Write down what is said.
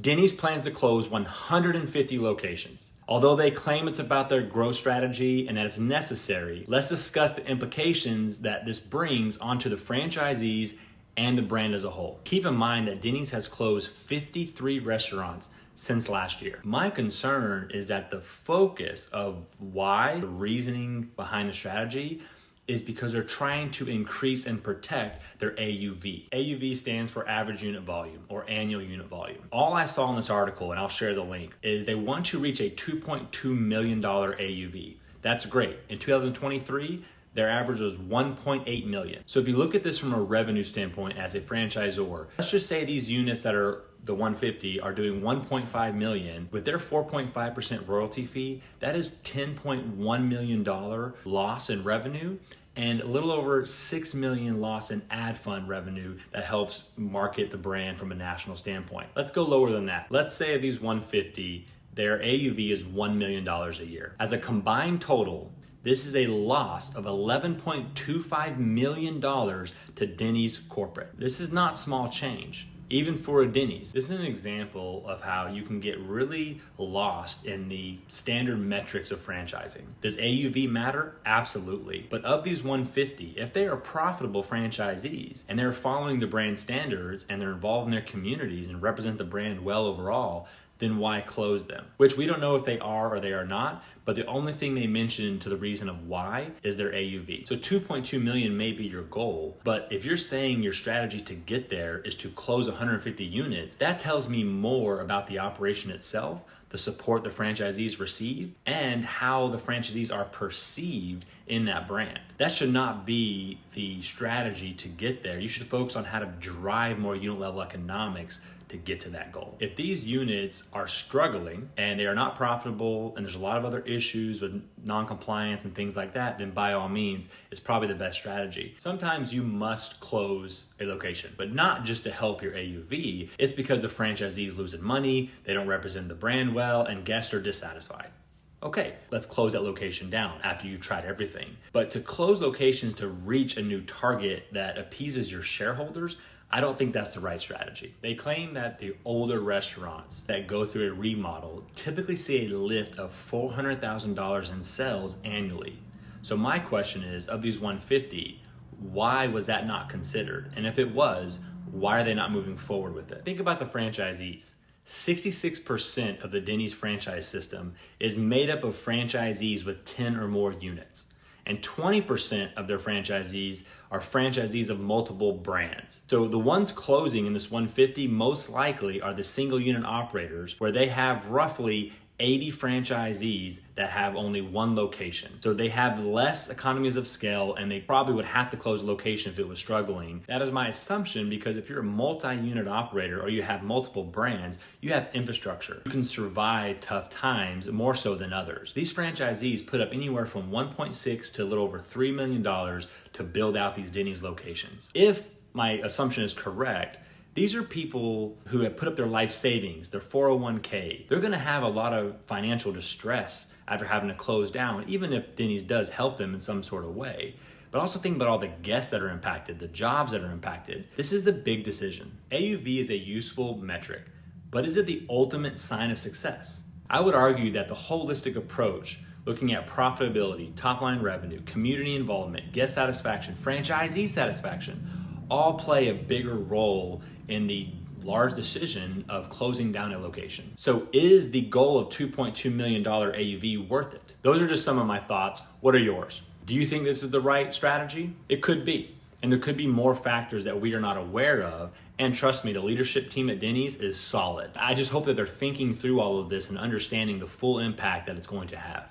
Denny's plans to close 150 locations. Although they claim it's about their growth strategy and that it's necessary, let's discuss the implications that this brings onto the franchisees and the brand as a whole. Keep in mind that Denny's has closed 53 restaurants since last year. My concern is that the focus of why, the reasoning behind the strategy, is because they're trying to increase and protect their AUV. AUV stands for average unit volume or annual unit volume. All I saw in this article, and I'll share the link, is they want to reach a $2.2 million AUV. That's great. In 2023, their average was 1.8 million. So if you look at this from a revenue standpoint as a franchisor, let's just say these units that are the 150 are doing 1.5 million with their 4.5% royalty fee. That is $10.1 million loss in revenue and a little over 6 million loss in ad fund revenue that helps market the brand from a national standpoint. Let's go lower than that. Let's say of these 150, their AUV is $1 million a year. As a combined total, this is a loss of $11.25 million to Denny's corporate. This is not small change, even for a Denny's. This is an example of how you can get really lost in the standard metrics of franchising. Does AUV matter? Absolutely. But of these 150, if they are profitable franchisees and they're following the brand standards and they're involved in their communities and represent the brand well overall, then why close them? Which we don't know if they are or they are not, but the only thing they mention to the reason of why is their AUV. So 2.2 million may be your goal, but if you're saying your strategy to get there is to close 150 units, that tells me more about the operation itself, the support the franchisees receive, and how the franchisees are perceived in that brand. That should not be the strategy to get there. You should focus on how to drive more unit level economics to get to that goal. If these units are struggling and they are not profitable and there's a lot of other issues with non-compliance and things like that, then by all means, it's probably the best strategy. Sometimes you must close a location, but not just to help your AUV. It's because the franchisee is losing money, they don't represent the brand well, and guests are dissatisfied. Okay, let's close that location down after you've tried everything. But to close locations to reach a new target that appeases your shareholders, I don't think that's the right strategy. They claim that the older restaurants that go through a remodel typically see a lift of $400,000 in sales annually. So my question is, of these 150, why was that not considered? And if it was, why are they not moving forward with it? Think about the franchisees. 66% of the Denny's franchise system is made up of franchisees with 10 or more units. And 20% of their franchisees are franchisees of multiple brands. So the ones closing in this 150 most likely are the single unit operators, where they have roughly 80 franchisees that have only one location. So they have less economies of scale and they probably would have to close a location if it was struggling. That is my assumption, because if you're a multi-unit operator or you have multiple brands, you have infrastructure. You can survive tough times more so than others. These franchisees put up anywhere from 1.6 to a little over $3 million to build out these Denny's locations. If my assumption is correct, these are people who have put up their life savings, their 401k. They're gonna have a lot of financial distress after having to close down, even if Denny's does help them in some sort of way. But also think about all the guests that are impacted, the jobs that are impacted. This is the big decision. AUV is a useful metric, but is it the ultimate sign of success? I would argue that the holistic approach, looking at profitability, top line revenue, community involvement, guest satisfaction, franchisee satisfaction, all play a bigger role in the large decision of closing down a location. So is the goal of $2.2 million AUV worth it? Those are just some of my thoughts. What are yours? Do you think this is the right strategy? It could be. And there could be more factors that we are not aware of. And trust me, the leadership team at Denny's is solid. I just hope that they're thinking through all of this and understanding the full impact that it's going to have.